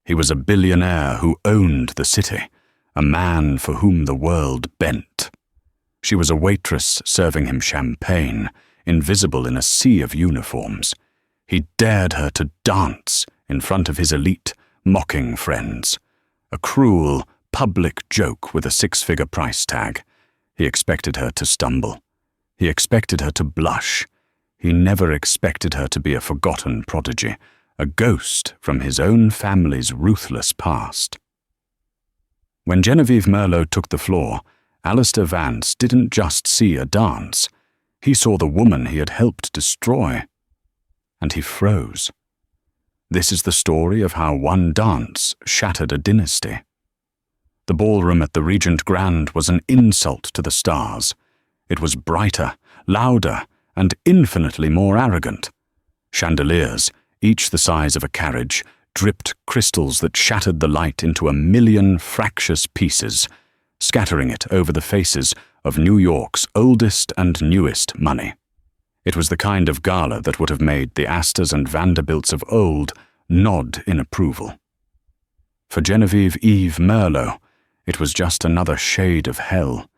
He was a billionaire who owned the city, a man for whom the world bent. She was a waitress serving him champagne, invisible in a sea of uniforms. He dared her to dance in front of his elite, mocking friends. A cruel, public joke with a six-figure price tag. He expected her to stumble. He expected her to blush. He never expected her to be a forgotten prodigy, a ghost from his own family's ruthless past. When Genevieve Merlot took the floor, Alistair Vance didn't just see a dance. He saw the woman he had helped destroy. And he froze. This is the story of how one dance shattered a dynasty. The ballroom at the Regent Grand was an insult to the stars. It was brighter, louder, and infinitely more arrogant. Chandeliers, each the size of a carriage, dripped crystals that shattered the light into 1,000,000 fractious pieces, scattering it over the faces of New York's oldest and newest money. It was the kind of gala that would have made the Astors and Vanderbilts of old nod in approval. For Genevieve Eve Merlot, it was just another shade of hell.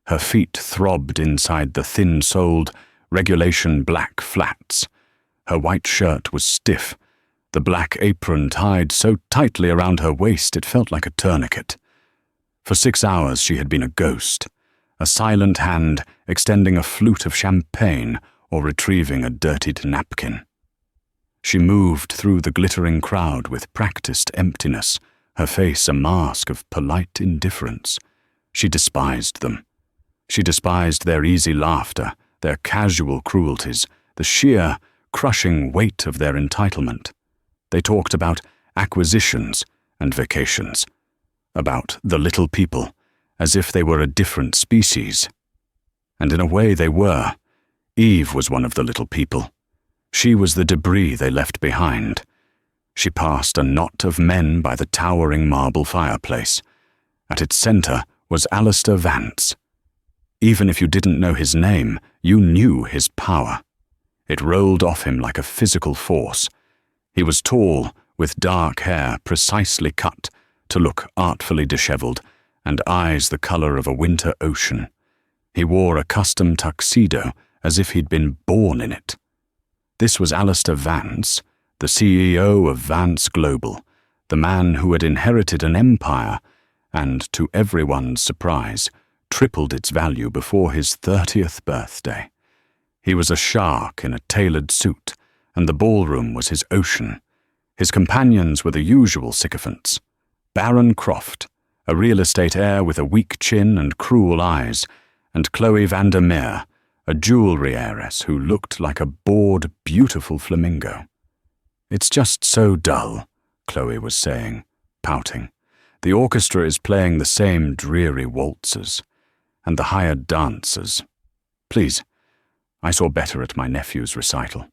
Her feet throbbed inside the thin-soled, regulation black flats. Her white shirt was stiff, the black apron tied so tightly around her waist it felt like a tourniquet. For 6 hours she had been a ghost, a silent hand extending a flute of champagne or retrieving a dirtied napkin. She moved through the glittering crowd with practiced emptiness, her face a mask of polite indifference. She despised them. She despised their easy laughter, their casual cruelties, the sheer, crushing weight of their entitlement. They talked about acquisitions and vacations, about the little people, as if they were a different species. And in a way they were. Eve was one of the little people. She was the debris they left behind. She passed a knot of men by the towering marble fireplace. At its center was Alistair Vance. Even if you didn't know his name, you knew his power. It rolled off him like a physical force. He was tall, with dark hair precisely cut to look artfully disheveled, and eyes the color of a winter ocean. He wore a custom tuxedo as if he'd been born in it. This was Alistair Vance, the CEO of Vance Global, the man who had inherited an empire and, to everyone's surprise, tripled its value before his 30th birthday. He was a shark in a tailored suit, and the ballroom was his ocean. His companions were the usual sycophants. Baron Croft, a real estate heir with a weak chin and cruel eyes, and Chloe Vandermeer, a jewelry heiress who looked like a bored, beautiful flamingo. "It's just so dull," Chloe was saying, pouting. "The orchestra is playing the same dreary waltzes, and the hired dancers. Please, I saw better at my nephew's recital."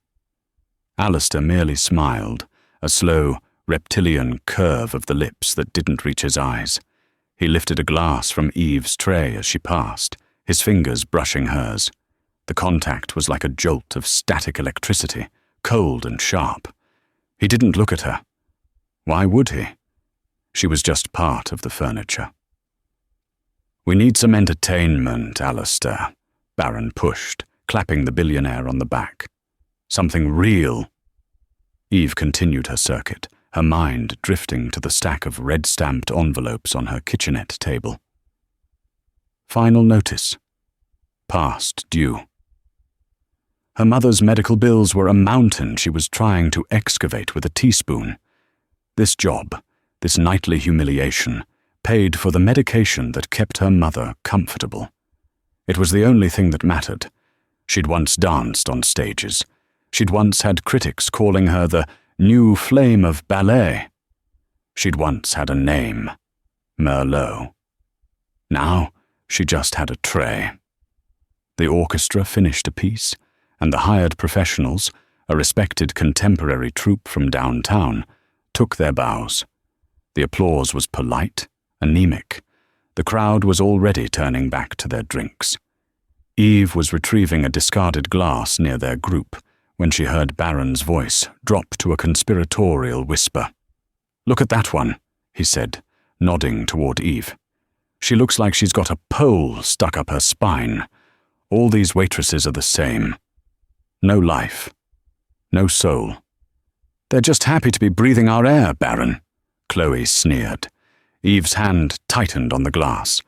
Alistair merely smiled, a slow, reptilian curve of the lips that didn't reach his eyes. He lifted a glass from Eve's tray as she passed, his fingers brushing hers. The contact was like a jolt of static electricity, cold and sharp. He didn't look at her. Why would he? She was just part of the furniture. "We need some entertainment, Alistair," Baron pushed, clapping the billionaire on the back. "Something real." Eve continued her circuit, her mind drifting to the stack of red-stamped envelopes on her kitchenette table. Final notice. Past due. Her mother's medical bills were a mountain she was trying to excavate with a teaspoon. This job, this nightly humiliation, paid for the medication that kept her mother comfortable. It was the only thing that mattered. She'd once danced on stages. She'd once had critics calling her the new flame of ballet. She'd once had a name, Merlot. Now she just had a tray. The orchestra finished a piece, and the hired professionals, a respected contemporary troupe from downtown, took their bows. The applause was polite, anemic. The crowd was already turning back to their drinks. Eve was retrieving a discarded glass near their group when she heard Baron's voice drop to a conspiratorial whisper. Look at that one, he said, nodding toward Eve. She looks like she's got a pole stuck up her spine. All these waitresses are the same. No life. No soul. They're just happy to be breathing our air, Baron, Chloe sneered. Eve's hand tightened on the glass.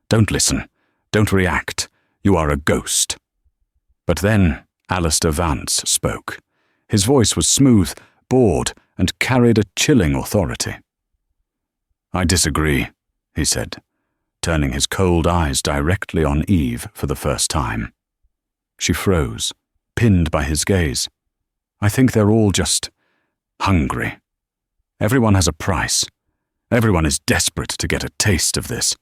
Don't listen. Don't react. You are a ghost. But then Alistair Vance spoke. His voice was smooth, bored, and carried a chilling authority. I disagree, he said, turning his cold eyes directly on Eve for the first time. She froze, pinned by his gaze. I think they're all just hungry. Everyone has a price. Everyone is desperate to get a taste of this.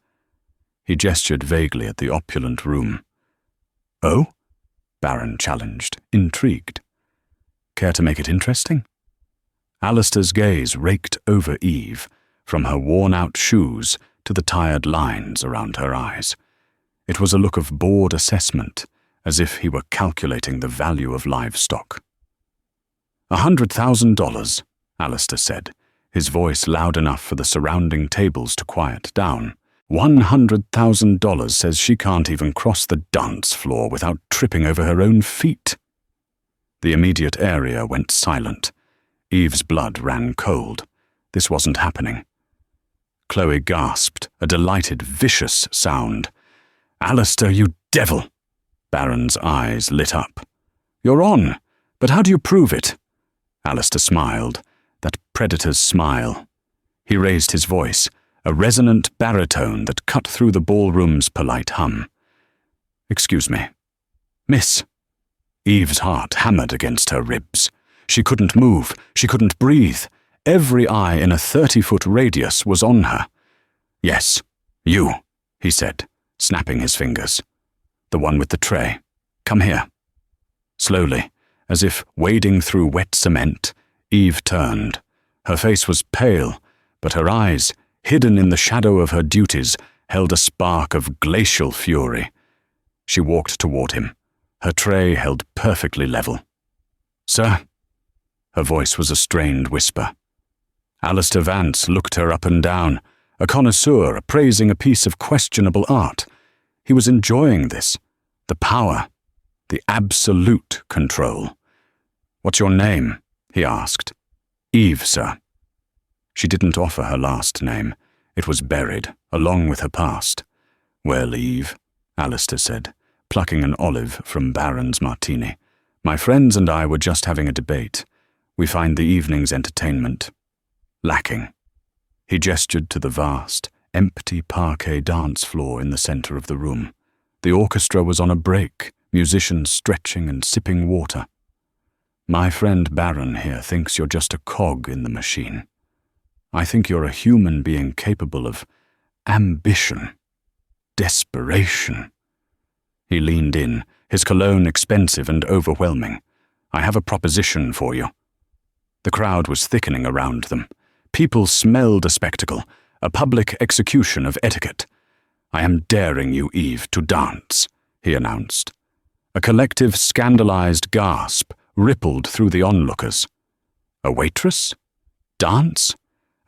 He gestured vaguely at the opulent room. Oh? Baron challenged, intrigued. Care to make it interesting? Alistair's gaze raked over Eve, from her worn-out shoes to the tired lines around her eyes. It was a look of bored assessment, as if he were calculating the value of livestock. $100,000, Alistair said, his voice loud enough for the surrounding tables to quiet down. $100,000 says she can't even cross the dance floor without tripping over her own feet. The immediate area went silent. Eve's blood ran cold. This wasn't happening. Chloe gasped, a delighted, vicious sound. Alistair, you devil! Baron's eyes lit up. You're on, but how do you prove it? Alistair smiled, that predator's smile. He raised his voice, a resonant baritone that cut through the ballroom's polite hum. Excuse me. Miss. Eve's heart hammered against her ribs. She couldn't move. She couldn't breathe. Every eye in a 30-foot radius was on her. Yes, you, he said, snapping his fingers. The one with the tray. Come here. Slowly, as if wading through wet cement, Eve turned. Her face was pale, but her eyes, hidden in the shadow of her duties, held a spark of glacial fury. She walked toward him, her tray held perfectly level. Sir? Her voice was a strained whisper. Alistair Vance looked her up and down, a connoisseur appraising a piece of questionable art. He was enjoying this, the power, the absolute control. What's your name? He asked. Eve, sir. She didn't offer her last name. It was buried, along with her past. Well, Eve, Alistair said, plucking an olive from Baron's martini. My friends and I were just having a debate. We find the evening's entertainment lacking. He gestured to the vast, empty parquet dance floor in the center of the room. The orchestra was on a break, musicians stretching and sipping water. My friend Baron here thinks you're just a cog in the machine. I think you're a human being capable of ambition, desperation. He leaned in, his cologne expensive and overwhelming. I have a proposition for you. The crowd was thickening around them. People smelled a spectacle, a public execution of etiquette. I am daring you, Eve, to dance, he announced. A collective scandalized gasp rippled through the onlookers. A waitress? Dance?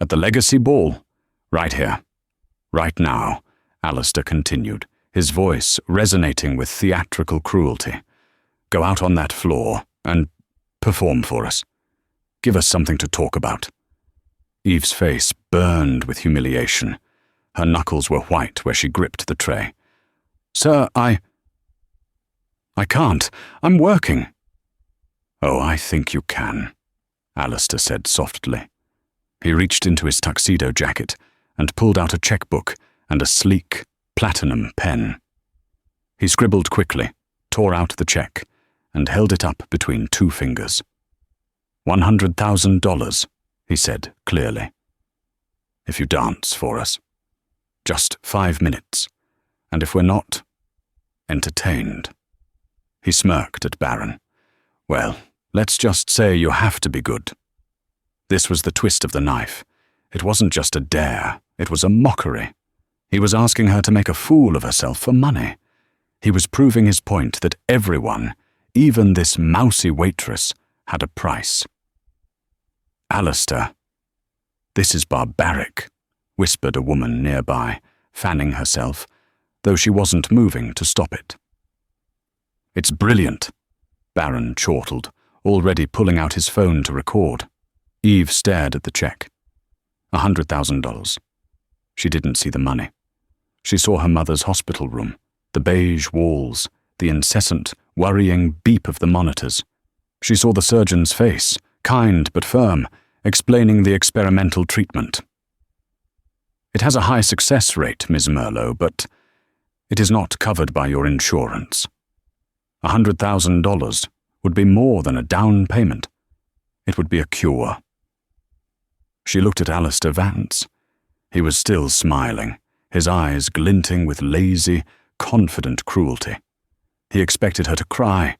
At the Legacy Ball? Right here. Right now, Alistair continued, his voice resonating with theatrical cruelty. Go out on that floor and perform for us. Give us something to talk about. Eve's face burned with humiliation. Her knuckles were white where she gripped the tray. Sir, I can't. I'm working. Oh, I think you can, Alistair said softly. He reached into his tuxedo jacket and pulled out a checkbook and a sleek, platinum pen. He scribbled quickly, tore out the check, and held it up between two fingers. $100,000, he said clearly. If you dance for us. Just 5 minutes. And if we're not entertained. He smirked at Baron. Well, let's just say you have to be good. This was the twist of the knife. It wasn't just a dare, it was a mockery. He was asking her to make a fool of herself for money. He was proving his point that everyone, even this mousy waitress, had a price. Alistair. "This is barbaric," whispered a woman nearby, fanning herself, though she wasn't moving to stop it. "It's brilliant," Baron chortled, already pulling out his phone to record. Eve stared at the check. $100,000. She didn't see the money. She saw her mother's hospital room, the beige walls, the incessant, worrying beep of the monitors. She saw the surgeon's face, kind but firm, explaining the experimental treatment. "It has a high success rate, Ms. Merlot, but it is not covered by your insurance. $100,000 would be more than a down payment. It would be a cure." She looked at Alistair Vance. He was still smiling, his eyes glinting with lazy, confident cruelty. He expected her to cry.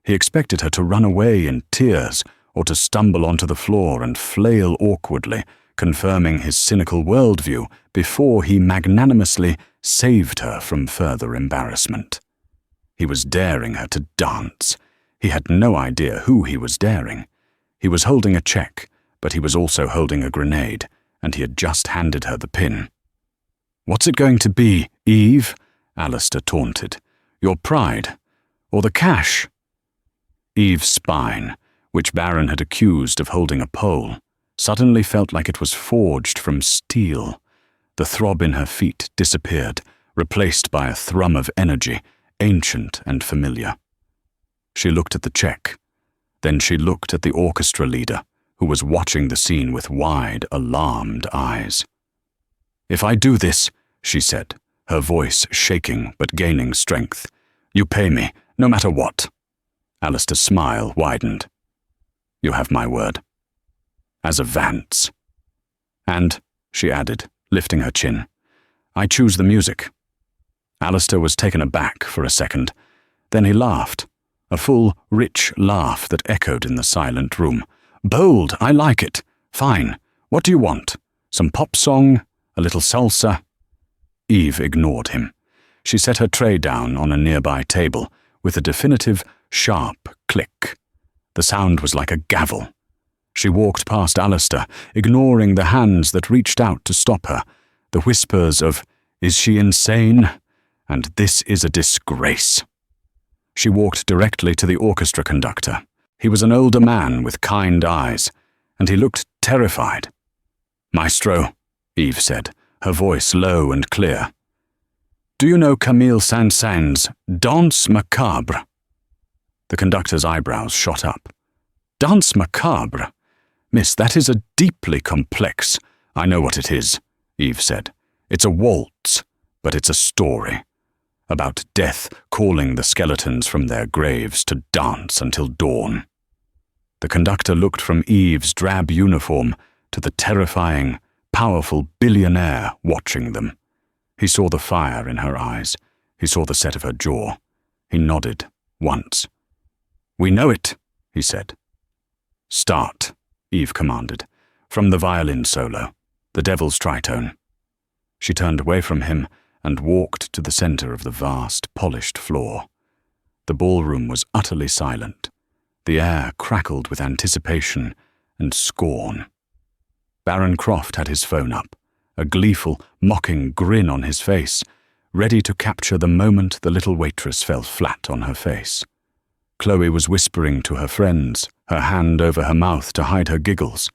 He expected her to run away in tears or to stumble onto the floor and flail awkwardly, confirming his cynical worldview before he magnanimously saved her from further embarrassment. He was daring her to dance. He had no idea who he was daring. He was holding a check, but he was also holding a grenade, and he had just handed her the pin. "What's it going to be, Eve?" Alistair taunted. "Your pride? Or the cash?" Eve's spine, which Baron had accused of holding a pole, suddenly felt like it was forged from steel. The throb in her feet disappeared, replaced by a thrum of energy, ancient and familiar. She looked at the check. Then she looked at the orchestra leader, who was watching the scene with wide, alarmed eyes. "If I do this," she said, her voice shaking but gaining strength, "you pay me, no matter what." Alistair's smile widened. "You have my word." "As a Vance." "And," she added, lifting her chin, "I choose the music." Alistair was taken aback for a second. Then he laughed, a full, rich laugh that echoed in the silent room. "Bold, I like it. Fine. What do you want? Some pop song? A little salsa?" Eve ignored him. She set her tray down on a nearby table with a definitive, sharp click. The sound was like a gavel. She walked past Alistair, ignoring the hands that reached out to stop her, the whispers of, "Is she insane?" and "This is a disgrace." She walked directly to the orchestra conductor. He was an older man with kind eyes, and he looked terrified. "Maestro," Eve said, her voice low and clear. "Do you know Camille Saint-Saëns' Danse Macabre?" The conductor's eyebrows shot up. "Danse Macabre? Miss, that is a deeply complex—" "I know what it is," Eve said. "It's a waltz, but it's a story. About death calling the skeletons from their graves to dance until dawn." The conductor looked from Eve's drab uniform to the terrifying, powerful billionaire watching them. He saw the fire in her eyes. He saw the set of her jaw. He nodded once. "We know it," he said. "Start," Eve commanded, "from the violin solo, the Devil's Tritone." She turned away from him and walked to the center of the vast, polished floor. The ballroom was utterly silent. The air crackled with anticipation and scorn. Baron Croft had his phone up, a gleeful, mocking grin on his face, ready to capture the moment the little waitress fell flat on her face. Chloe was whispering to her friends, her hand over her mouth to hide her giggles.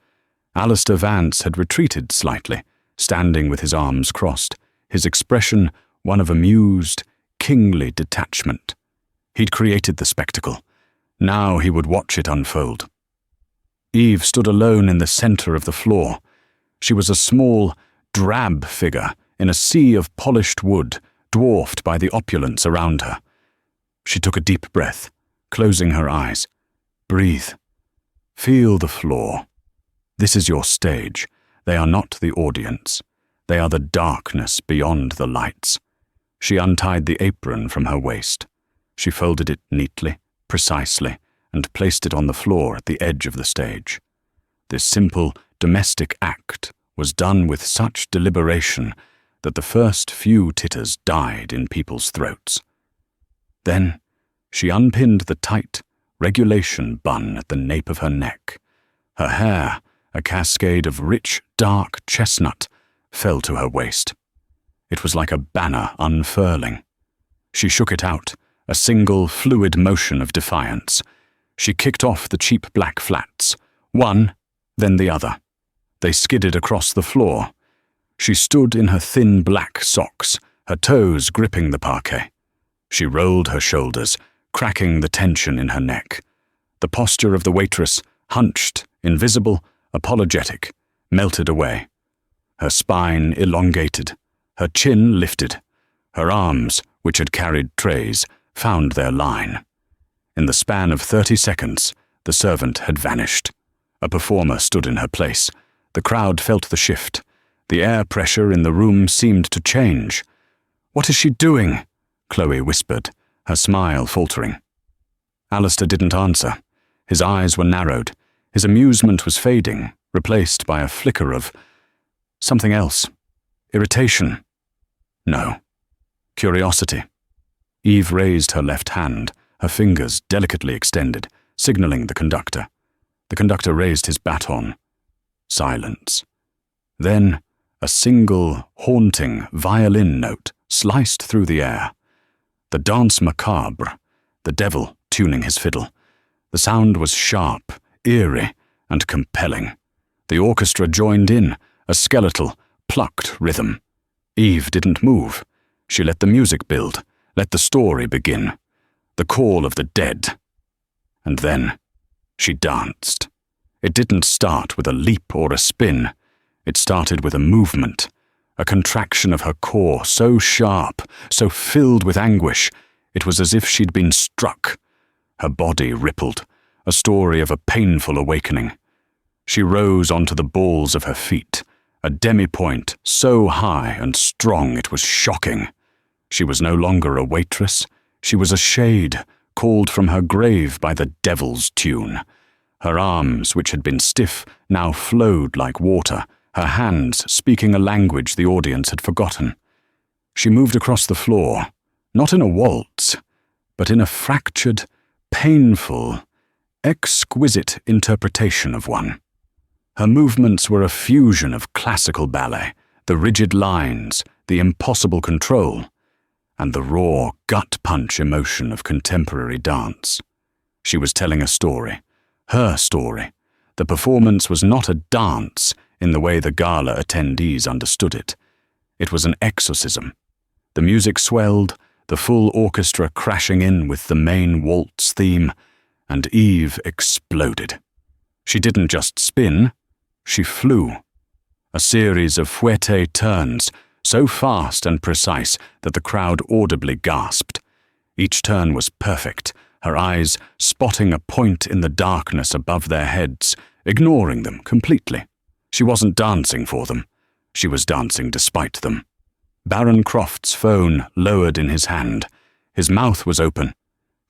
Alistair Vance had retreated slightly, standing with his arms crossed, his expression one of amused, kingly detachment. He'd created the spectacle. Now he would watch it unfold. Eve stood alone in the center of the floor. She was a small, drab figure in a sea of polished wood, dwarfed by the opulence around her. She took a deep breath, closing her eyes. Breathe. Feel the floor. This is your stage. They are not the audience. They are the darkness beyond the lights. She untied the apron from her waist. She folded it neatly, precisely, and placed it on the floor at the edge of the stage. This simple, domestic act was done with such deliberation that the first few titters died in people's throats. Then she unpinned the tight, regulation bun at the nape of her neck. Her hair, A cascade of rich, dark chestnut fell to her waist. It was like a banner unfurling. She shook it out, a single fluid motion of defiance. She kicked off the cheap black flats, one, then the other. They skidded across the floor. She stood in her thin black socks, her toes gripping the parquet. She rolled her shoulders, cracking the tension in her neck. The posture of the waitress, hunched, invisible, apologetic, melted away. Her spine elongated, her chin lifted. Her arms, which had carried trays, found their line. In the span of 30 seconds, the servant had vanished. A performer stood in her place. The crowd felt the shift. The air pressure in the room seemed to change. "What is she doing?" Chloe whispered, her smile faltering. Alistair didn't answer. His eyes were narrowed. His amusement was fading, replaced by a flicker of something else. Irritation. No. Curiosity. Eve raised her left hand, her fingers delicately extended, signaling the conductor. The conductor raised his baton. Silence. Then, a single, haunting violin note sliced through the air. The danse macabre, the devil tuning his fiddle. The sound was sharp, eerie, and compelling. The orchestra joined in, a skeletal, plucked rhythm. Eve didn't move. She let the music build, let the story begin. The call of the dead. And then, she danced. It didn't start with a leap or a spin. It started with a movement, a contraction of her core so sharp, so filled with anguish, it was as if she'd been struck. Her body rippled, a story of a painful awakening. She rose onto the balls of her feet, a demi-point so high and strong it was shocking. She was no longer a waitress. She was a shade, called from her grave by the devil's tune. Her arms, which had been stiff, now flowed like water, her hands speaking a language the audience had forgotten. She moved across the floor, not in a waltz, but in a fractured, painful, exquisite interpretation of one. Her movements were a fusion of classical ballet, the rigid lines, the impossible control, and the raw, gut-punch emotion of contemporary dance. She was telling a story, her story. The performance was not a dance in the way the gala attendees understood it. It was an exorcism. The music swelled, the full orchestra crashing in with the main waltz theme, and Eve exploded. She didn't just spin, she flew. A series of fouette turns, so fast and precise that the crowd audibly gasped. Each turn was perfect, her eyes spotting a point in the darkness above their heads, ignoring them completely. She wasn't dancing for them. She was dancing despite them. Baron Croft's phone lowered in his hand. His mouth was open.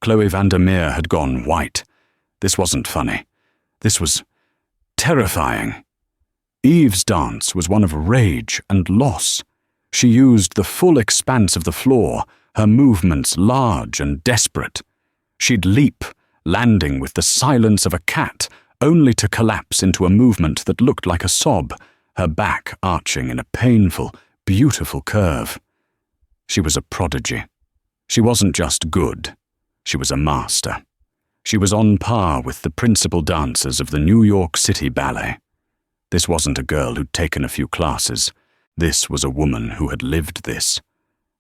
Chloe Vandermeer had gone white. This wasn't funny. This was terrifying. Eve's dance was one of rage and loss. She used the full expanse of the floor, her movements large and desperate. She'd leap, landing with the silence of a cat, only to collapse into a movement that looked like a sob, her back arching in a painful, beautiful curve. She was a prodigy. She wasn't just good. She was a master. She was on par with the principal dancers of the New York City Ballet. This wasn't a girl who'd taken a few classes. This was a woman who had lived this.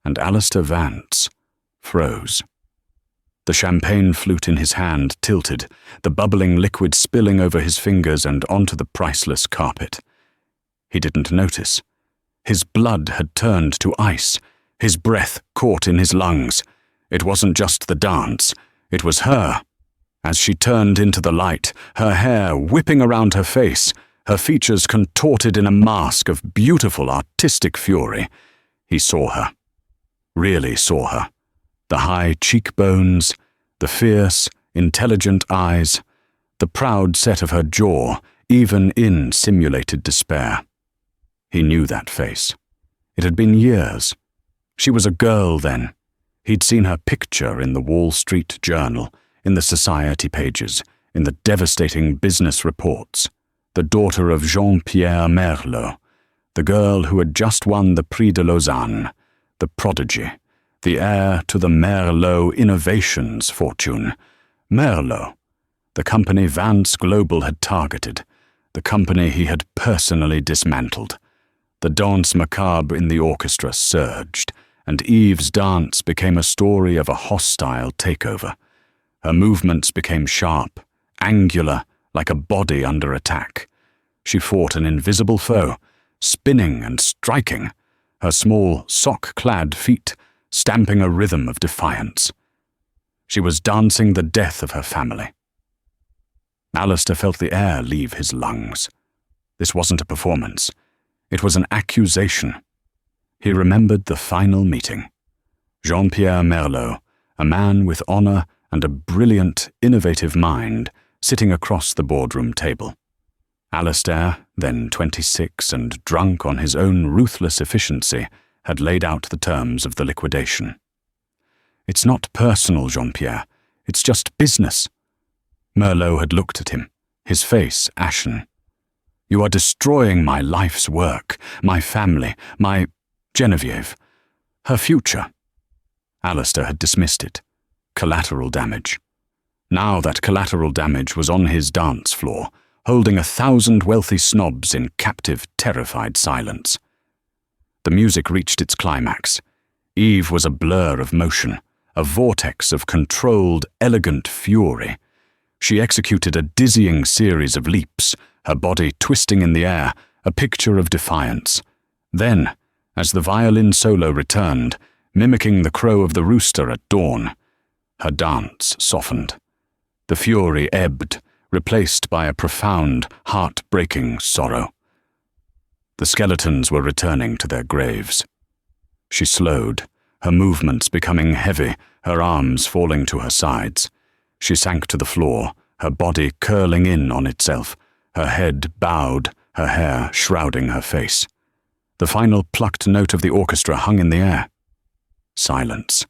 And Alistair Vance froze. The champagne flute in his hand tilted, the bubbling liquid spilling over his fingers and onto the priceless carpet. He didn't notice. His blood had turned to ice, his breath caught in his lungs. It wasn't just the dance, it was her. As she turned into the light, her hair whipping around her face, her features contorted in a mask of beautiful artistic fury, he saw her. Really saw her. The high cheekbones, the fierce, intelligent eyes, the proud set of her jaw, even in simulated despair. He knew that face. It had been years. She was a girl then. He'd seen her picture in the Wall Street Journal, in the society pages, in the devastating business reports. the daughter of Jean-Pierre Merlot, the girl who had just won the Prix de Lausanne, the prodigy, the heir to the Merlot Innovations fortune. Merlot, the company Vance Global had targeted, the company he had personally dismantled. The danse macabre in the orchestra surged, and Eve's dance became a story of a hostile takeover. Her movements became sharp, angular, like a body under attack. She fought an invisible foe, spinning and striking, her small, sock-clad feet stamping a rhythm of defiance. She was dancing the death of her family. Alistair felt the air leave his lungs. This wasn't a performance. It was an accusation. He remembered the final meeting. Jean-Pierre Merlot, a man with honor and a brilliant, innovative mind, sitting across the boardroom table. Alistair, then 26 and drunk on his own ruthless efficiency, had laid out the terms of the liquidation. "It's not personal, Jean-Pierre. It's just business." Merlot had looked at him, his face ashen. "You are destroying my life's work, my family, my Geneviève, her future." Alistair had dismissed it. Collateral damage. Now that collateral damage was on his dance floor, holding 1,000 wealthy snobs in captive, terrified silence. The music reached its climax. Eve was a blur of motion, a vortex of controlled, elegant fury. She executed a dizzying series of leaps, her body twisting in the air, a picture of defiance. Then, as the violin solo returned, mimicking the crow of the rooster at dawn, her dance softened. The fury ebbed, replaced by a profound, heart-breaking sorrow. The skeletons were returning to their graves. She slowed, her movements becoming heavy, her arms falling to her sides. She sank to the floor, her body curling in on itself, her head bowed, her hair shrouding her face. The final plucked note of the orchestra hung in the air. Silence.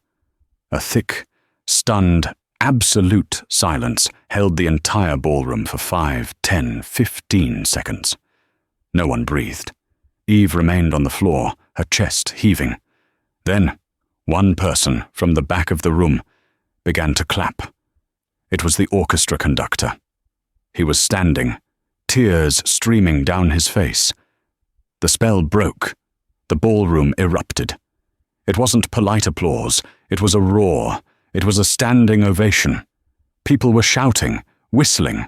A thick, stunned, absolute silence held the entire ballroom for 5, 10, 15 seconds. No one breathed. Eve remained on the floor, her chest heaving. Then, one person from the back of the room began to clap. It was the orchestra conductor. He was standing, tears streaming down his face. The spell broke. The ballroom erupted. It wasn't polite applause. It was a roar. It was a standing ovation. People were shouting, whistling.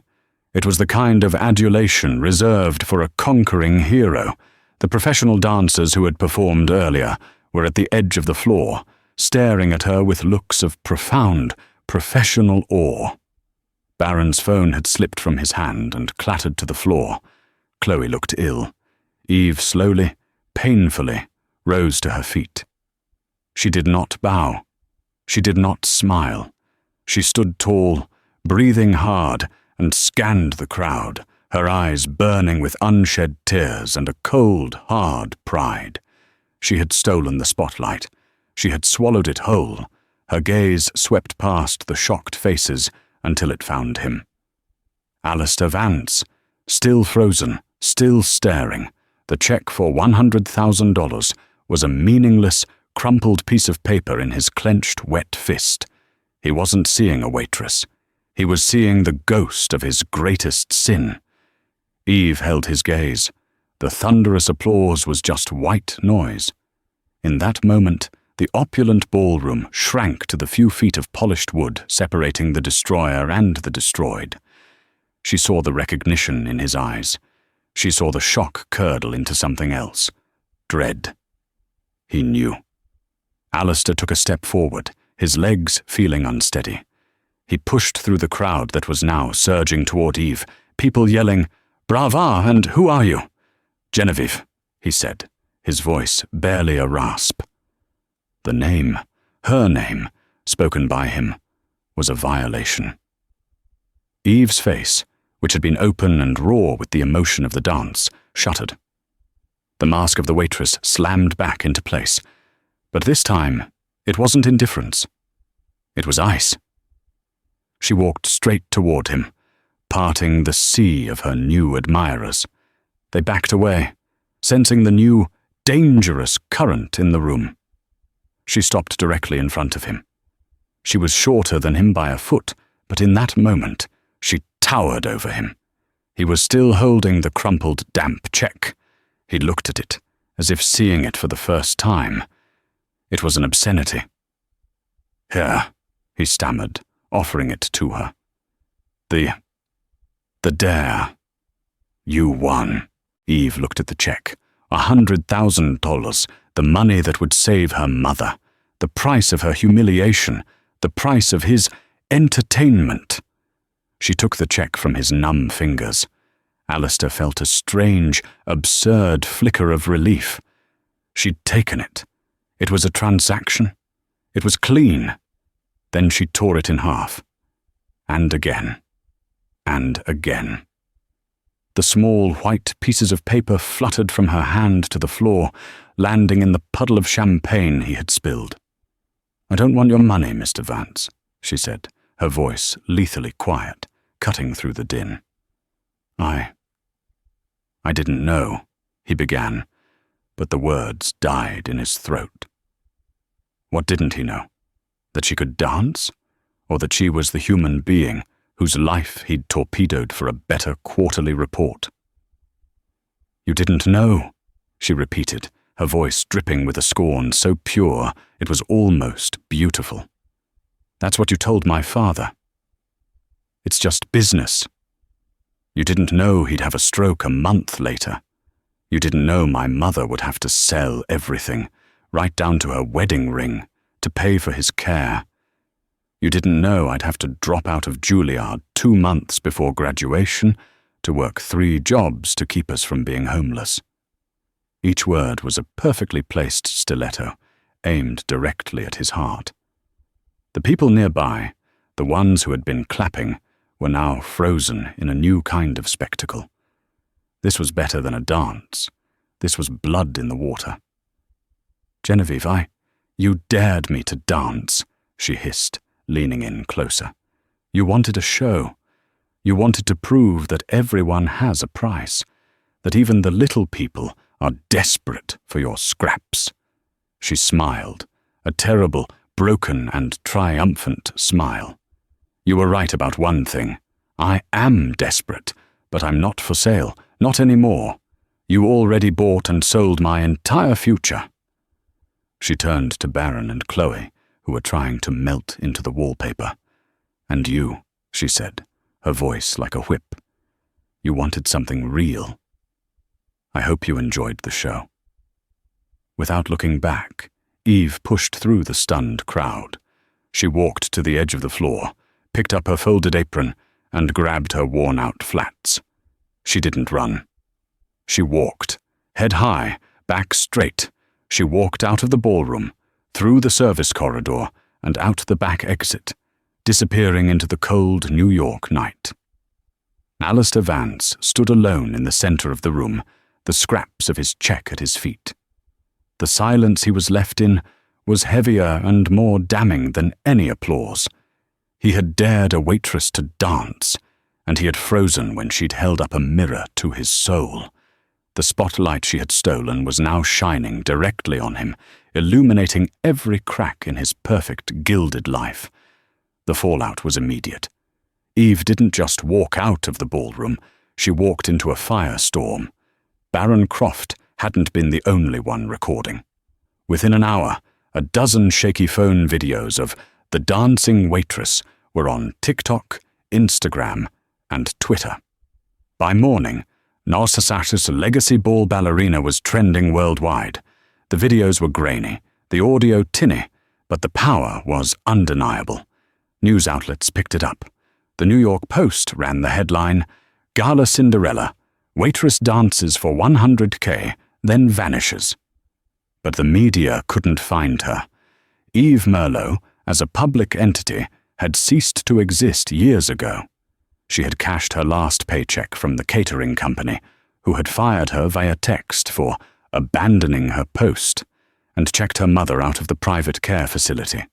It was the kind of adulation reserved for a conquering hero. The professional dancers who had performed earlier were at the edge of the floor, staring at her with looks of profound, professional awe. Baron's phone had slipped from his hand and clattered to the floor. Chloe looked ill. Eve slowly, painfully, rose to her feet. She did not bow. She did not smile. She stood tall, breathing hard, and scanned the crowd, her eyes burning with unshed tears and a cold, hard pride. She had stolen the spotlight. She had swallowed it whole. Her gaze swept past the shocked faces until it found him. Alistair Vance, still frozen, still staring. The check for $100,000 was a meaningless, crumpled piece of paper in his clenched, wet fist. He wasn't seeing a waitress. He was seeing the ghost of his greatest sin. Eve held his gaze. The thunderous applause was just white noise. In that moment, the opulent ballroom shrank to the few feet of polished wood separating the destroyer and the destroyed. She saw the recognition in his eyes. She saw the shock curdle into something else. Dread. He knew. Alistair took a step forward, his legs feeling unsteady. He pushed through the crowd that was now surging toward Eve, people yelling, "Brava, and who are you?" "Geneviève," he said, his voice barely a rasp. The name, her name, spoken by him, was a violation. Eve's face, which had been open and raw with the emotion of the dance, shuttered. The mask of the waitress slammed back into place, but this time it wasn't indifference. It was ice. She walked straight toward him, parting the sea of her new admirers. They backed away, sensing the new, dangerous current in the room. She stopped directly in front of him. She was shorter than him by a foot, but in that moment, she towered over him. He was still holding the crumpled, damp check. He looked at it, as if seeing it for the first time. It was an obscenity. "Here," he stammered, offering it to her. The dare. "You won." Eve looked at the check. $100,000, the money that would save her mother, the price of her humiliation, the price of his entertainment. She took the check from his numb fingers. Alistair felt a strange, absurd flicker of relief. She'd taken it. It was a transaction. It was clean. Then she tore it in half. And again. And again. The small white pieces of paper fluttered from her hand to the floor, landing in the puddle of champagne he had spilled. "I don't want your money, Mr. Vance," she said, her voice lethally quiet, cutting through the din. I didn't know," he began, but the words died in his throat. What didn't he know? That she could dance? Or that she was the human being whose life he'd torpedoed for a better quarterly report? "You didn't know," she repeated, her voice dripping with a scorn so pure it was almost beautiful. "That's what you told my father. It's just business. You didn't know he'd have a stroke a month later. You didn't know my mother would have to sell everything, right down to her wedding ring, to pay for his care. You didn't know I'd have to drop out of Juilliard 2 months before graduation to work 3 jobs to keep us from being homeless." Each word was a perfectly placed stiletto, aimed directly at his heart. The people nearby, the ones who had been clapping, were now frozen in a new kind of spectacle. This was better than a dance. This was blood in the water. "Genevieve, you dared me to dance," she hissed, leaning in closer. "You wanted a show. You wanted to prove that everyone has a price, that even the little people are desperate for your scraps." She smiled, a terrible, broken and triumphant smile. "You were right about one thing. I am desperate, but I'm not for sale, not anymore. You already bought and sold my entire future." She turned to Baron and Chloe, who were trying to melt into the wallpaper. "And you," she said, her voice like a whip. "You wanted something real. I hope you enjoyed the show." Without looking back, Eve pushed through the stunned crowd. She walked to the edge of the floor, picked up her folded apron, and grabbed her worn-out flats. She didn't run. She walked, head high, back straight. She walked out of the ballroom, through the service corridor, and out the back exit, disappearing into the cold New York night. Alistair Vance stood alone in the center of the room, the scraps of his check at his feet. The silence he was left in was heavier and more damning than any applause. He had dared a waitress to dance, and he had frozen when she'd held up a mirror to his soul. The spotlight she had stolen was now shining directly on him, illuminating every crack in his perfect, gilded life. The fallout was immediate. Eve didn't just walk out of the ballroom, she walked into a firestorm. Baron Croft hadn't been the only one recording. Within an hour, a dozen shaky phone videos of the dancing waitress were on TikTok, Instagram, and Twitter. By morning, Narcissus' legacy ball ballerina was trending worldwide. The videos were grainy, the audio tinny, but the power was undeniable. News outlets picked it up. The New York Post ran the headline, "Gala Cinderella, waitress dances for $100K, then vanishes." But the media couldn't find her. Eve Merlot, as a public entity, had ceased to exist years ago. She had cashed her last paycheck from the catering company, who had fired her via text for abandoning her post, and checked her mother out of the private care facility.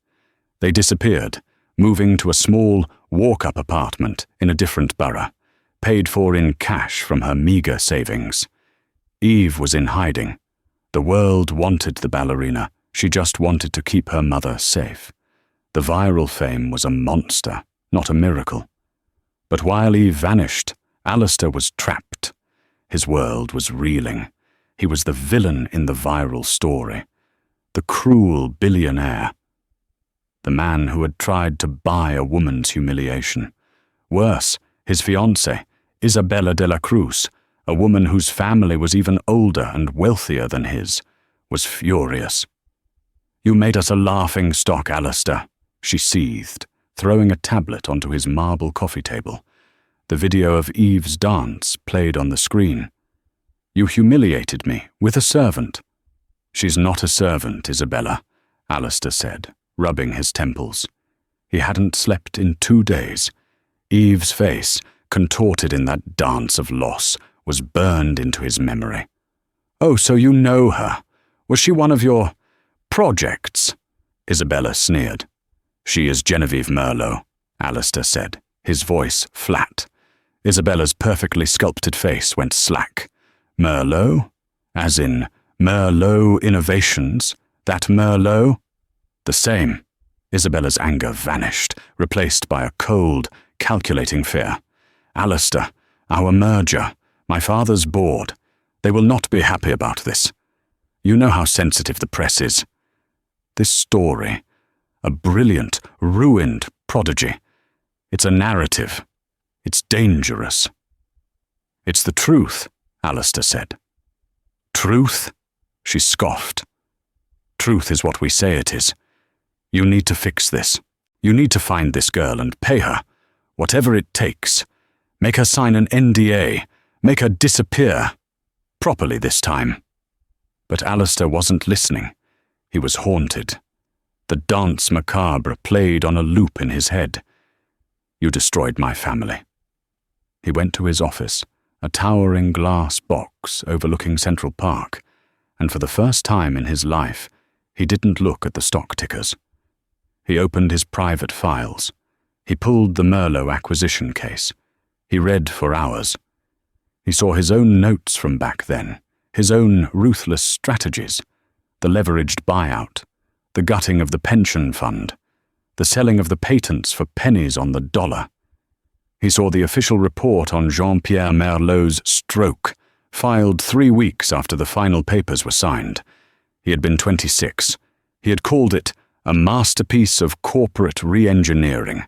They disappeared, moving to a small, walk-up apartment in a different borough, paid for in cash from her meager savings. Eve was in hiding. The world wanted the ballerina. She just wanted to keep her mother safe. The viral fame was a monster, not a miracle. But while Eve vanished, Alistair was trapped. His world was reeling. He was the villain in the viral story. The cruel billionaire. The man who had tried to buy a woman's humiliation. Worse, his fiancée, Isabella de la Cruz, a woman whose family was even older and wealthier than his, was furious. "You made us a laughing stock, Alistair," she seethed, throwing a tablet onto his marble coffee table. The video of Eve's dance played on the screen. "You humiliated me with a servant." "She's not a servant, Isabella," Alistair said, rubbing his temples. He hadn't slept in 2 days. Eve's face, contorted in that dance of loss, was burned into his memory. "Oh, so you know her. Was she one of your projects?" Isabella sneered. "She is Genevieve Merlot," Alistair said, his voice flat. Isabella's perfectly sculpted face went slack. "Merlot? As in Merlot Innovations? That Merlot?" "The same." Isabella's anger vanished, replaced by a cold, calculating fear. "Alistair, our merger, my father's board. They will not be happy about this. You know how sensitive the press is. This story, a brilliant, ruined prodigy. It's a narrative. It's dangerous." "It's the truth," Alistair said. "Truth?" She scoffed. "Truth is what we say it is. You need to fix this. You need to find this girl and pay her, whatever it takes. Make her sign an NDA. Make her disappear. Properly this time." But Alistair wasn't listening. He was haunted. The dance macabre played on a loop in his head. "You destroyed my family." He went to his office, a towering glass box overlooking Central Park, and for the first time in his life, he didn't look at the stock tickers. He opened his private files. He pulled the Merlot acquisition case. He read for hours. He saw his own notes from back then, his own ruthless strategies, the leveraged buyout, the gutting of the pension fund, the selling of the patents for pennies on the dollar. He saw the official report on Jean-Pierre Merlot's stroke, filed 3 weeks after the final papers were signed. He had been 26. He had called it a masterpiece of corporate re-engineering.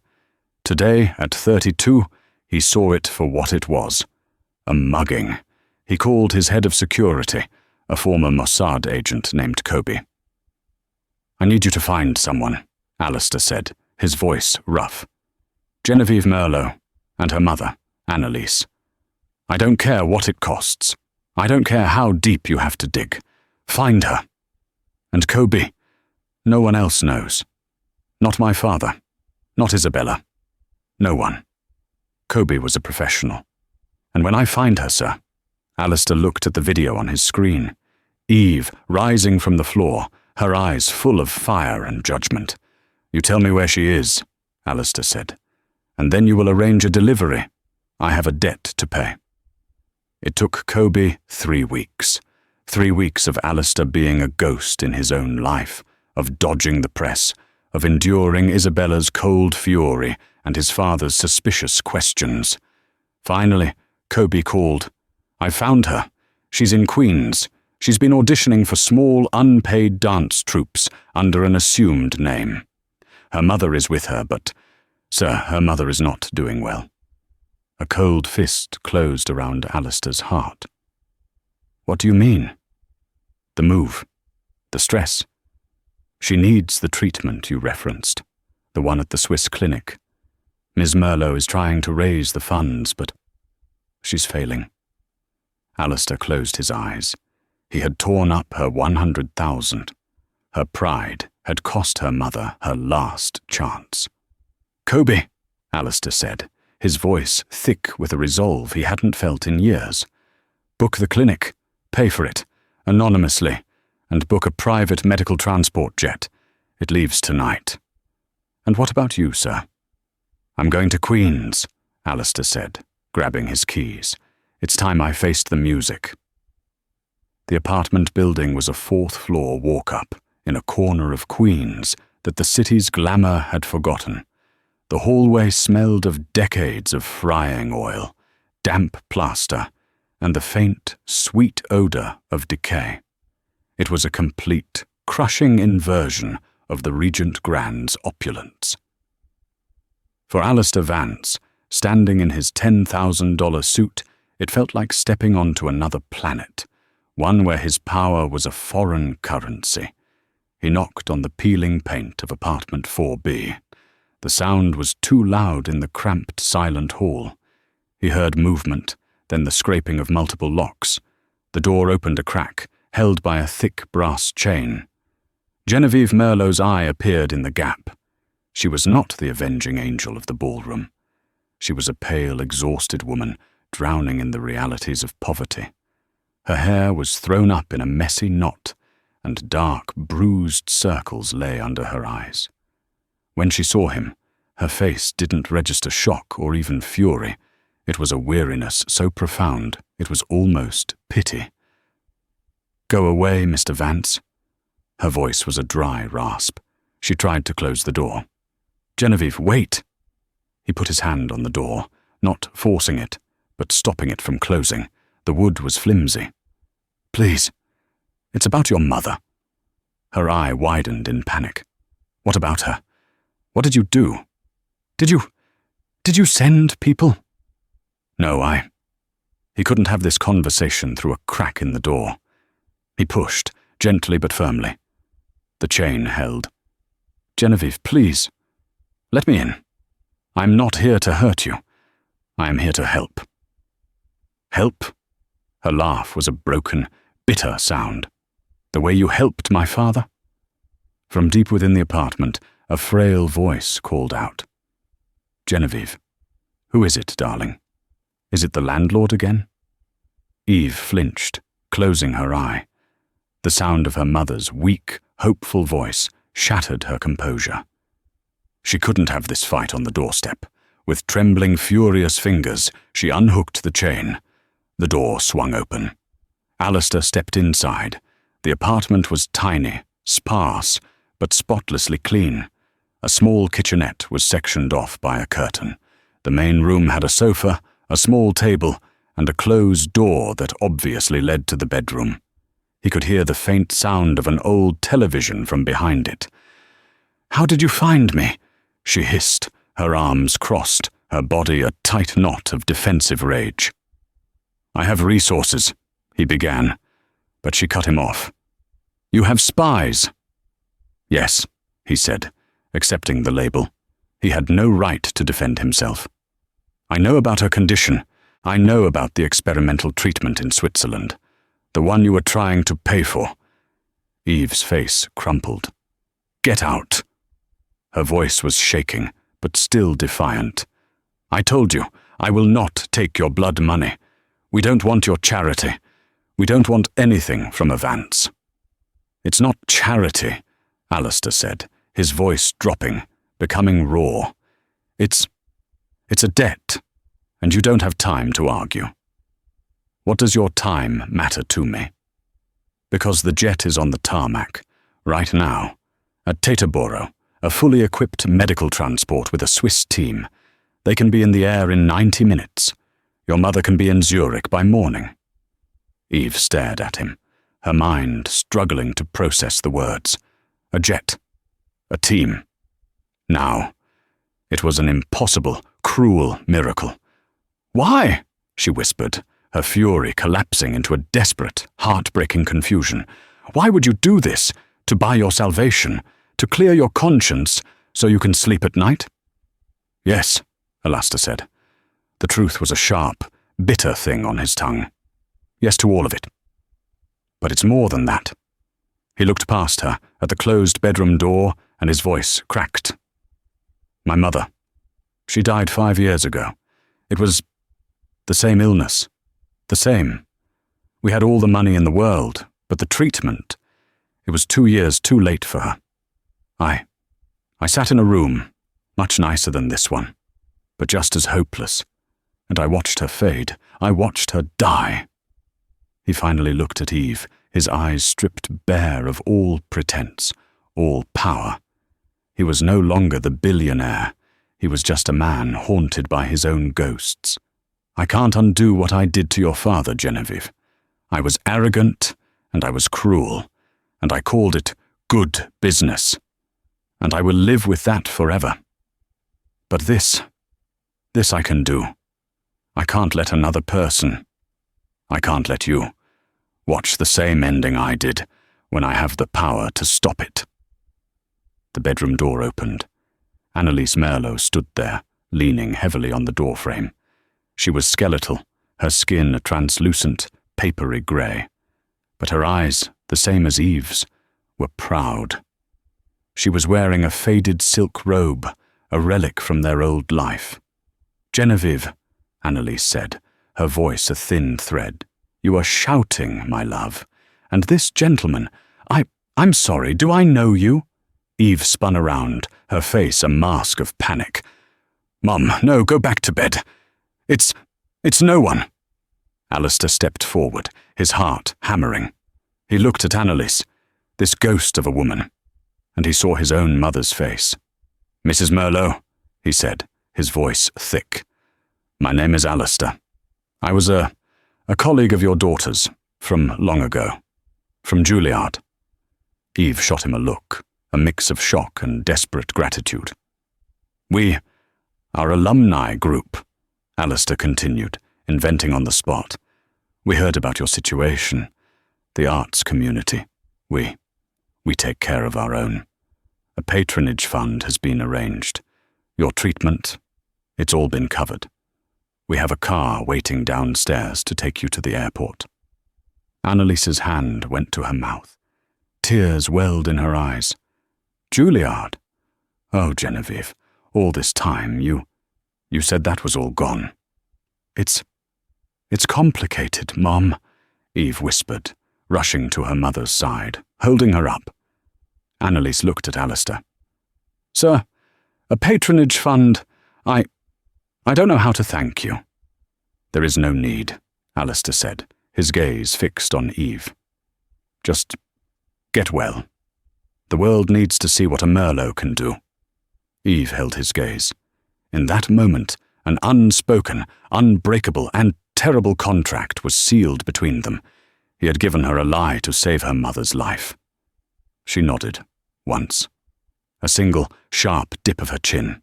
Today, at 32, he saw it for what it was. A mugging. He called his head of security, a former Mossad agent named Kobe. "I need you to find someone," Alistair said, his voice rough. "Genevieve Merlot and her mother, Annalise. I don't care what it costs. I don't care how deep you have to dig. Find her. And Kobe, no one else knows. Not my father. Not Isabella. No one. Kobe was a professional. And when I find her, sir," Alistair looked at the video on his screen. Eve, rising from the floor, her eyes full of fire and judgment. "You tell me where she is," Alistair said, "and then you will arrange a delivery. I have a debt to pay." It took Kobe 3 weeks. 3 weeks of Alistair being a ghost in his own life, of dodging the press, of enduring Isabella's cold fury and his father's suspicious questions. Finally, Kobe called. "I found her. She's in Queens. She's been auditioning for small, unpaid dance troupes under an assumed name. Her mother is with her, but, sir, her mother is not doing well." A cold fist closed around Alistair's heart. "What do you mean?" "The move. The stress. She needs the treatment you referenced, the one at the Swiss clinic. Ms. Merlot is trying to raise the funds, but she's failing." Alistair closed his eyes. He had torn up her 100,000. Her pride had cost her mother her last chance. "Kobe," Alistair said, his voice thick with a resolve he hadn't felt in years. "Book the clinic, pay for it, anonymously, and book a private medical transport jet. It leaves tonight." "And what about you, sir?" "I'm going to Queens," Alistair said, grabbing his keys. "It's time I faced the music." The apartment building was a fourth-floor walk-up in a corner of Queens that the city's glamour had forgotten. The hallway smelled of decades of frying oil, damp plaster, and the faint, sweet odor of decay. It was a complete, crushing inversion of the Regent Grand's opulence. For Alistair Vance, standing in his $10,000 suit, it felt like stepping onto another planet, one where his power was a foreign currency. He knocked on the peeling paint of apartment 4B. The sound was too loud in the cramped, silent hall. He heard movement, then the scraping of multiple locks. The door opened a crack, held by a thick brass chain. Genevieve Merlot's eye appeared in the gap. She was not the avenging angel of the ballroom. She was a pale, exhausted woman, drowning in the realities of poverty. Her hair was thrown up in a messy knot, and dark, bruised circles lay under her eyes. When she saw him, her face didn't register shock or even fury. It was a weariness so profound it was almost pity. "Go away, Mr. Vance." Her voice was a dry rasp. She tried to close the door. "Genevieve, wait." He put his hand on the door, not forcing it, but stopping it from closing. The wood was flimsy. "Please, it's about your mother." Her eye widened in panic. "What about her? What did you do? Did you send people?" "No, He couldn't have this conversation through a crack in the door. He pushed, gently but firmly. The chain held. "Genevieve, please, let me in. I'm not here to hurt you. I am here to help." "Help?" Her laugh was a broken, bitter sound. "The way you helped my father?" From deep within the apartment, a frail voice called out. "Genevieve, who is it, darling? Is it the landlord again?" Eve flinched, closing her eye. The sound of her mother's weak, hopeful voice shattered her composure. She couldn't have this fight on the doorstep. With trembling, furious fingers, she unhooked the chain. The door swung open. Alistair stepped inside. The apartment was tiny, sparse, but spotlessly clean. A small kitchenette was sectioned off by a curtain. The main room had a sofa, a small table, and a closed door that obviously led to the bedroom. He could hear the faint sound of an old television from behind it. "How did you find me?" she hissed, her arms crossed, her body a tight knot of defensive rage. "I have resources," he began, but she cut him off. "You have spies." "Yes," he said, accepting the label. He had no right to defend himself. "I know about her condition. I know about the experimental treatment in Switzerland. The one you were trying to pay for." Eve's face crumpled. "Get out." Her voice was shaking, but still defiant. "I told you, I will not take your blood money. We don't want your charity. We don't want anything from a Vance." "It's not charity," Alistair said, his voice dropping, becoming raw. It's a debt, and you don't have time to argue." "What does your time matter to me?" "Because the jet is on the tarmac, right now, at Teterboro, a fully equipped medical transport with a Swiss team. They can be in the air in 90 minutes. Your mother can be in Zurich by morning." Eve stared at him, her mind struggling to process the words. A jet. A team. Now. It was an impossible, cruel miracle. "Why?" she whispered, her fury collapsing into a desperate, heartbreaking confusion. "Why would you do this? To buy your salvation? To clear your conscience so you can sleep at night?" "Yes," Alistair said. The truth was a sharp, bitter thing on his tongue. "Yes to all of it. But it's more than that." He looked past her, at the closed bedroom door, and his voice cracked. "My mother. She died 5 years ago. It was the same illness. The same. We had all the money in the world, but the treatment, it was 2 years too late for her. I sat in a room, much nicer than this one, but just as hopeless. and I watched her fade. I watched her die. He finally looked at Eve, his eyes stripped bare of all pretense, all power. He was no longer the billionaire. He was just a man haunted by his own ghosts. I can't undo what I did to your father, Genevieve. I was arrogant, and I was cruel, and I called it good business. And I will live with that forever. But this I can do. I can't let another person, I can't let you, watch the same ending I did when I have the power to stop it. The bedroom door opened. Annalise Merlot stood there, leaning heavily on the doorframe. She was skeletal, her skin a translucent, papery grey. But her eyes, the same as Eve's, were proud. She was wearing a faded silk robe, a relic from their old life. "Genevieve," Annalise said, her voice a thin thread, "you are shouting, my love. And this gentleman, I'm sorry, do I know you?" Eve spun around, her face a mask of panic. "Mum, no, go back to bed. It's no one." Alistair stepped forward, his heart hammering. He looked at Annalise, this ghost of a woman, and he saw his own mother's face. "Mrs. Merlot," he said, his voice thick. "My name is Alistair. I was a colleague of your daughter's, from long ago, from Juilliard." Eve shot him a look, a mix of shock and desperate gratitude. "We, our alumni group," Alistair continued, inventing on the spot. "We heard about your situation, the arts community. We take care of our own. A patronage fund has been arranged. Your treatment, it's all been covered. We have a car waiting downstairs to take you to the airport." Annalise's hand went to her mouth. Tears welled in her eyes. "Juilliard? Oh, Genevieve, all this time you said that was all gone." It's complicated, Mom," Eve whispered, rushing to her mother's side, holding her up. Annalise looked at Alistair. "Sir, a patronage fund, I don't know how to thank you." "There is no need," Alistair said, his gaze fixed on Eve. "Just get well. The world needs to see what a Merlot can do." Eve held his gaze. In that moment, an unspoken, unbreakable, and terrible contract was sealed between them. He had given her a lie to save her mother's life. She nodded, once. A single, sharp dip of her chin.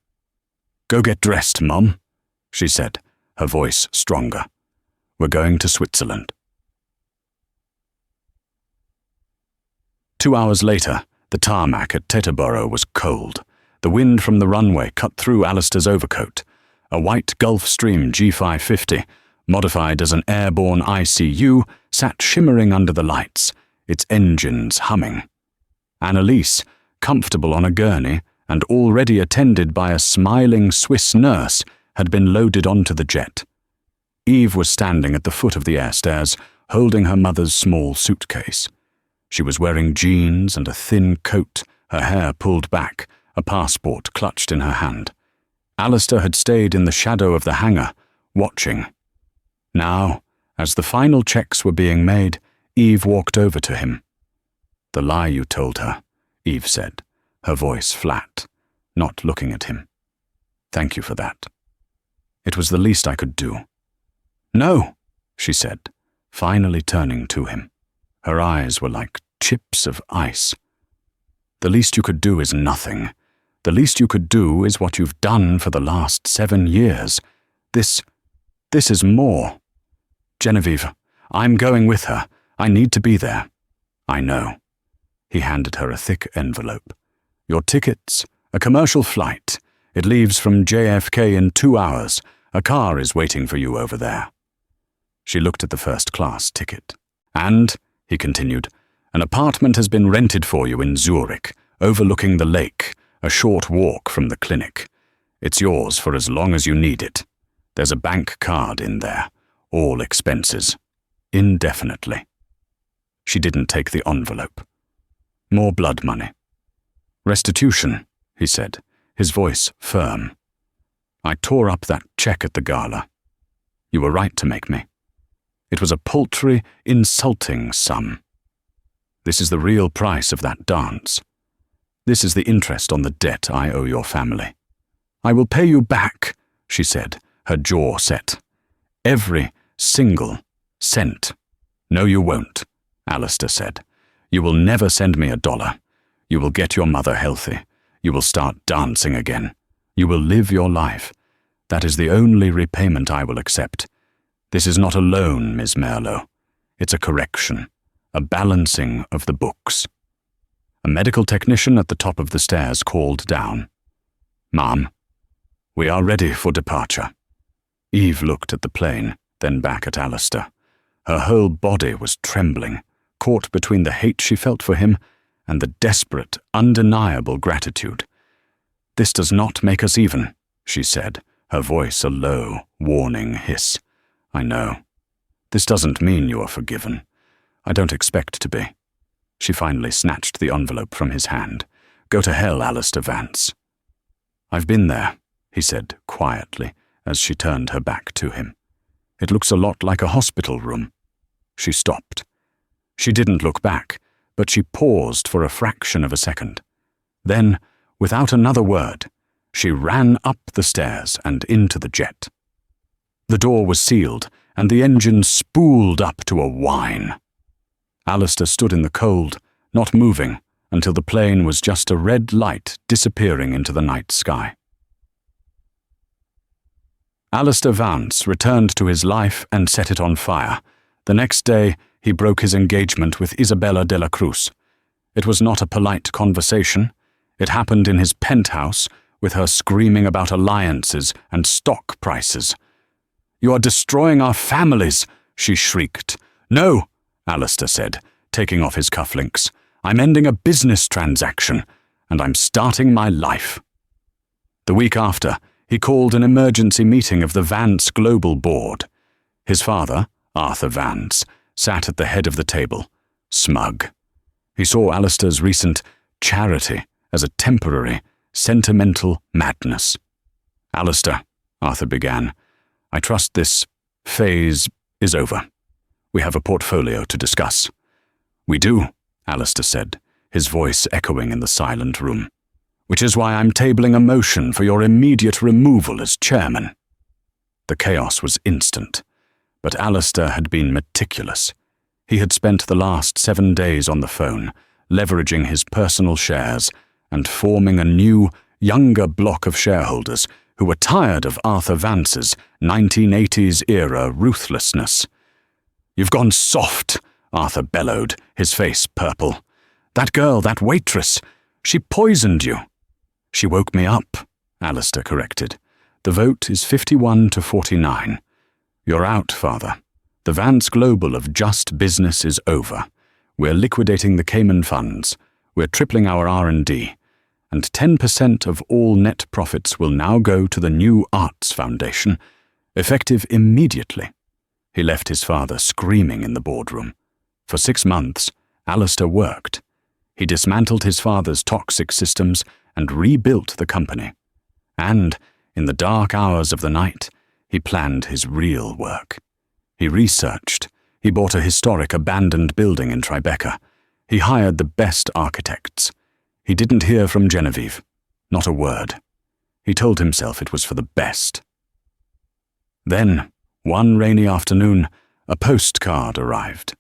"Go get dressed, Mom," she said, her voice stronger. "We're going to Switzerland." 2 hours later, the tarmac at Teterboro was cold. The wind from the runway cut through Alistair's overcoat. A white Gulfstream G550, modified as an airborne ICU, sat shimmering under the lights, its engines humming. Annalise, comfortable on a gurney and already attended by a smiling Swiss nurse, had been loaded onto the jet. Eve was standing at the foot of the airstairs, holding her mother's small suitcase. She was wearing jeans and a thin coat, her hair pulled back, a passport clutched in her hand. Alistair had stayed in the shadow of the hangar, watching. Now, as the final checks were being made, Eve walked over to him. "The lie you told her," Eve said, her voice flat, not looking at him. "Thank you for that. It was the least I could do." "No," she said, finally turning to him. Her eyes were like chips of ice. "The least you could do is nothing. The least you could do is what you've done for the last 7 years. This is more. Genevieve, I'm going with her. I need to be there." "I know." He handed her a thick envelope. "Your tickets, a commercial flight. It leaves from JFK in 2 hours. A car is waiting for you over there." She looked at the first-class ticket. "And," he continued, "an apartment has been rented for you in Zurich, overlooking the lake, a short walk from the clinic. It's yours for as long as you need it. There's a bank card in there, all expenses, indefinitely." She didn't take the envelope. "More blood money." "Restitution," he said, his voice firm. "I tore up that check at the gala." You were right to make me. It was a paltry, insulting sum. This is the real price of that dance. This is the interest on the debt I owe your family. I will pay you back, she said, her jaw set. Every single cent. No, you won't, Alistair said. You will never send me $1. You will get your mother healthy. You will start dancing again. You will live your life. That is the only repayment I will accept. This is not a loan, Miss Merlo. It's a correction, a balancing of the books. A medical technician at the top of the stairs called down. Ma'am, we are ready for departure. Eve looked at the plane, then back at Alistair. Her whole body was trembling, caught between the hate she felt for him and the desperate, undeniable gratitude. This does not make us even, she said, her voice a low, warning hiss. I know. This doesn't mean you are forgiven. I don't expect to be. She finally snatched the envelope from his hand. Go to hell, Alistair Vance. I've been there, he said quietly as she turned her back to him. It looks a lot like a hospital room. She stopped. She didn't look back, but she paused for a fraction of a second. Then, without another word, she ran up the stairs and into the jet. The door was sealed, and the engine spooled up to a whine. Alistair stood in the cold, not moving, until the plane was just a red light disappearing into the night sky. Alistair Vance returned to his life and set it on fire. The next day, he broke his engagement with Isabella de la Cruz. It was not a polite conversation. It happened in his penthouse, with her screaming about alliances and stock prices. You are destroying our families, she shrieked. No, Alistair said, taking off his cufflinks. I'm ending a business transaction, and I'm starting my life. The week after, he called an emergency meeting of the Vance Global Board. His father, Arthur Vance, sat at the head of the table, smug. He saw Alistair's recent charity as a temporary, sentimental madness. Alistair, Arthur began, I trust this phase is over. We have a portfolio to discuss. We do, Alistair said, his voice echoing in the silent room. Which is why I'm tabling a motion for your immediate removal as chairman. The chaos was instant, but Alistair had been meticulous. He had spent the last 7 days on the phone, leveraging his personal shares and forming a new, younger block of shareholders who were tired of Arthur Vance's 1980s-era ruthlessness. You've gone soft, Arthur bellowed, his face purple. That girl, that waitress, she poisoned you. She woke me up, Alistair corrected. The vote is 51-49. You're out, Father. The Vance Global of Just Business is over. We're liquidating the Cayman funds. We're tripling our R&D. And 10% of all net profits will now go to the New Arts Foundation, effective immediately. He left his father screaming in the boardroom. For 6 months, Alistair worked. He dismantled his father's toxic systems and rebuilt the company. And, in the dark hours of the night, he planned his real work. He researched. He bought a historic abandoned building in Tribeca. He hired the best architects. He didn't hear from Genevieve. Not a word. He told himself it was for the best. Then, one rainy afternoon, a postcard arrived.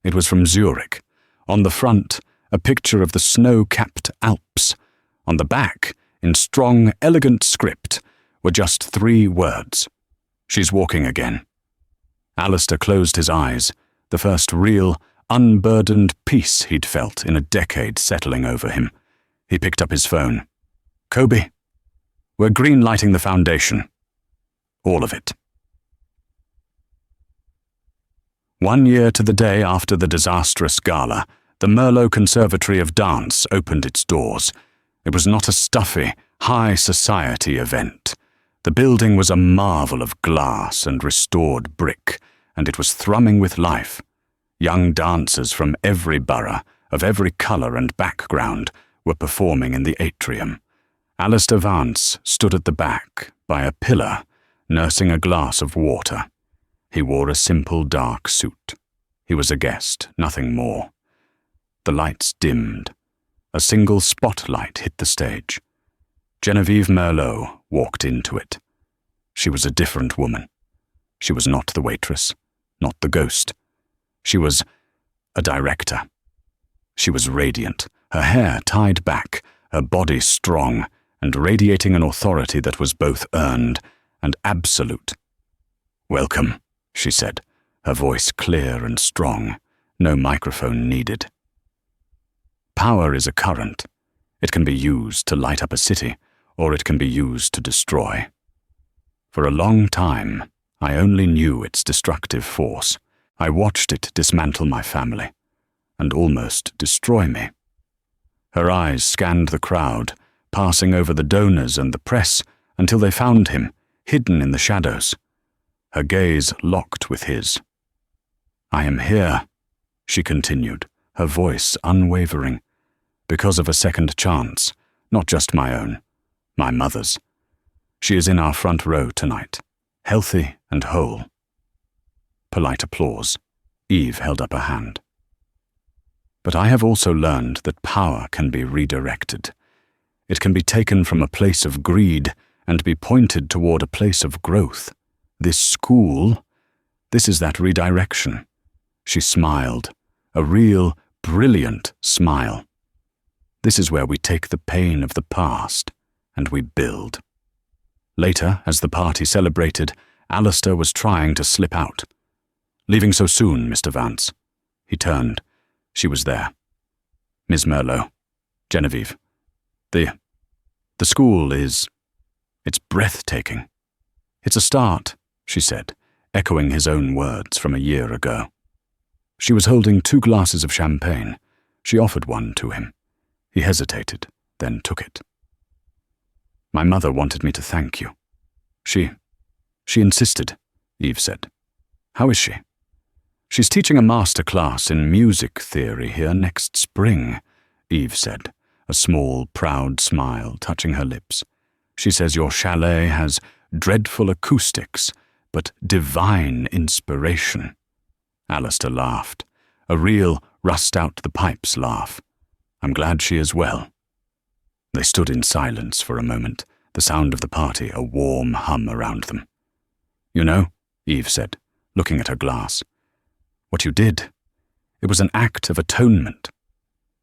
It was from Zurich. On the front, a picture of the snow-capped Alps. On the back, in strong, elegant script, were just 3 words. She's walking again. Alistair closed his eyes, the first real, unburdened peace he'd felt in a decade settling over him. He picked up his phone. Kobe, we're green-lighting the foundation. All of it. 1 year to the day after the disastrous gala, the Merlot Conservatory of Dance opened its doors. It was not a stuffy, high-society event. The building was a marvel of glass and restored brick, and it was thrumming with life. Young dancers from every borough, of every colour and background, were performing in the atrium. Alistair Vance stood at the back, by a pillar, nursing a glass of water. He wore a simple dark suit. He was a guest, nothing more. The lights dimmed. A single spotlight hit the stage. Genevieve Merlot walked into it. She was a different woman. She was not the waitress, not the ghost. She was a director. She was radiant, her hair tied back, her body strong, and radiating an authority that was both earned and absolute. "Welcome," she said, her voice clear and strong, no microphone needed. Power is a current. It can be used to light up a city, or it can be used to destroy. For a long time, I only knew its destructive force. I watched it dismantle my family, and almost destroy me. Her eyes scanned the crowd, passing over the donors and the press until they found him, hidden in the shadows. Her gaze locked with his. "I am here," she continued, her voice unwavering, "because of a second chance, not just my own, my mother's. She is in our front row tonight, healthy and whole." Polite applause. Eve held up a hand. "But I have also learned that power can be redirected. It can be taken from a place of greed and be pointed toward a place of growth. This school, this is that redirection." She smiled, a real, brilliant smile. "This is where we take the pain of the past and we build." Later, as the party celebrated, Alistair was trying to slip out. "Leaving so soon, Mr. Vance?" He turned. She was there. "Miss Merlot, Genevieve. The school it's breathtaking." "It's a start," she said, echoing his own words from a year ago. She was holding 2 glasses of champagne. She offered one to him. He hesitated, then took it. "My mother wanted me to thank you. She insisted," Eve said. "How is she?" "She's teaching a master class in music theory here next spring," Eve said, a small, proud smile touching her lips. "She says your chalet has dreadful acoustics, but divine inspiration." Alistair laughed, a real rust-out-the-pipes laugh. "I'm glad she is well." They stood in silence for a moment, the sound of the party a warm hum around them. "You know," Eve said, looking at her glass, "what you did, it was an act of atonement.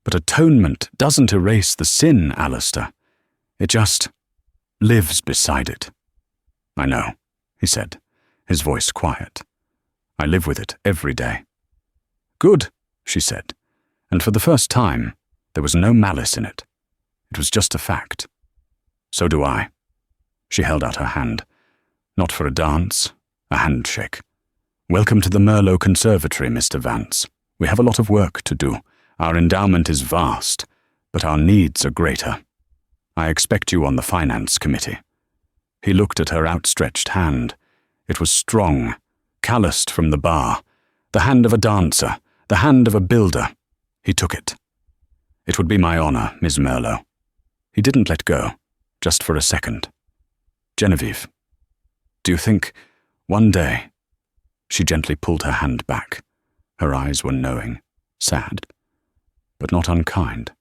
But atonement doesn't erase the sin, Alistair. It just lives beside it." "I know," he said, his voice quiet. "I live with it every day." "Good," she said, and for the first time, there was no malice in it. It was just a fact. "So do I." She held out her hand. Not for a dance, a handshake. "Welcome to the Merlot Conservatory, Mr. Vance. We have a lot of work to do. Our endowment is vast, but our needs are greater. I expect you on the finance committee." He looked at her outstretched hand. It was strong, calloused from the bar, the hand of a dancer, the hand of a builder. He took it. "It would be my honor, Miss Merlot." He didn't let go, just for a second. "Genevieve, do you think, one day—" She gently pulled her hand back. Her eyes were knowing, sad, but not unkind.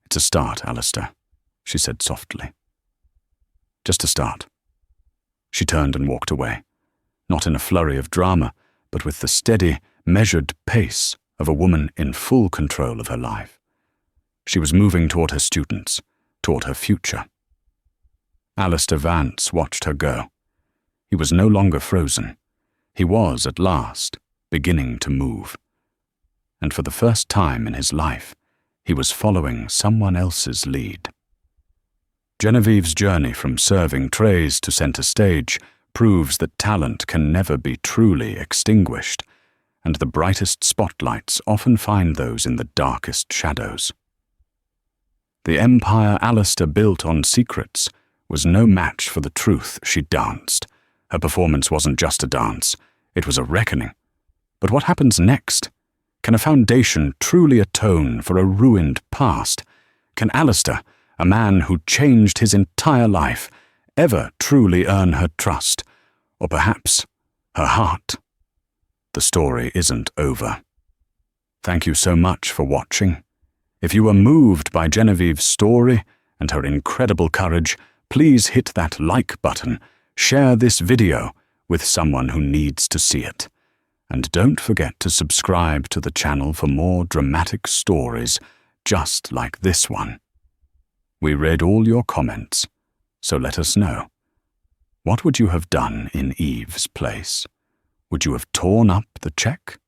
"It's a start, Alistair," she said softly. "Just a start." She turned and walked away, not in a flurry of drama, but with the steady, measured pace of a woman in full control of her life. She was moving toward her students, toward her future. Alistair Vance watched her go. He was no longer frozen. He was, at last, beginning to move. And for the first time in his life, he was following someone else's lead. Genevieve's journey from serving trays to center stage proves that talent can never be truly extinguished, and the brightest spotlights often find those in the darkest shadows. The empire Alistair built on secrets was no match for the truth she danced. Her performance wasn't just a dance, it was a reckoning. But what happens next? Can a foundation truly atone for a ruined past? Can Alistair, a man who changed his entire life, ever truly earn her trust? Or perhaps her heart. The story isn't over. Thank you so much for watching. If you were moved by Genevieve's story and her incredible courage, please hit that like button, share this video with someone who needs to see it. And don't forget to subscribe to the channel for more dramatic stories just like this one. We read all your comments, so let us know. What would you have done in Eve's place? Would you have torn up the check?